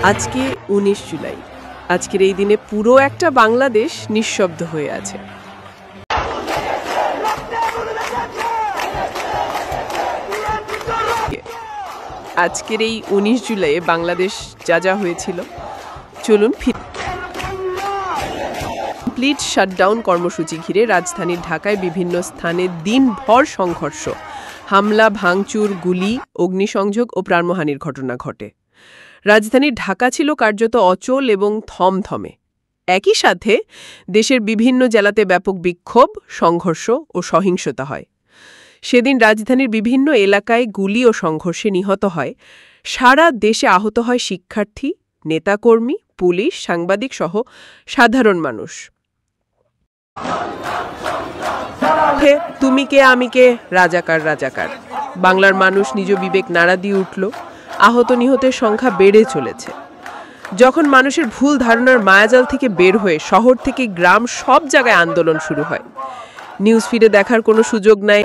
আজকে ১৯ জুলাই। আজকের এই দিনে পুরো একটা বাংলাদেশ নিঃশব্দ হয়ে আছে। আজকের এই ১৯ জুলাইয়ে বাংলাদেশ যা যা হয়েছিল, চলুন কমপ্লিট শাটডাউন কর্মসূচি ঘিরে রাজধানীর ঢাকায় বিভিন্ন স্থানে দিনভর সংঘর্ষ, হামলা, ভাঙচুর, গুলি, অগ্নিসংযোগ ও প্রাণহানির ঘটনা ঘটে। রাজধানীর ঢাকা ছিল কার্যত অচল এবং থমথমে। একই সাথে দেশের বিভিন্ন জেলাতে ব্যাপক বিক্ষোভ, সংঘর্ষ ও সহিংসতা হয়। সেদিন রাজধানীর বিভিন্ন এলাকায় গুলি ও সংঘর্ষে নিহত হয়। সারা দেশে আহত হয় শিক্ষার্থী, নেতাকর্মী, পুলিশ, সাংবাদিক সহ সাধারণ মানুষ। তুমি কে আমি কে, রাজাকার রাজাকার, বাংলার মানুষ নিজ বিবেক নাড়া দিয়ে উঠল। আহত নিহতের সংখ্যা বেড়ে চলেছে। যখন মানুষের ভুল ধারণার মায়াজাল থেকে বের হয়ে শহর থেকে গ্রাম সব জায়গায় আন্দোলন শুরু হয়, নিউজ ফিডে দেখার কোনো সুযোগ নাই।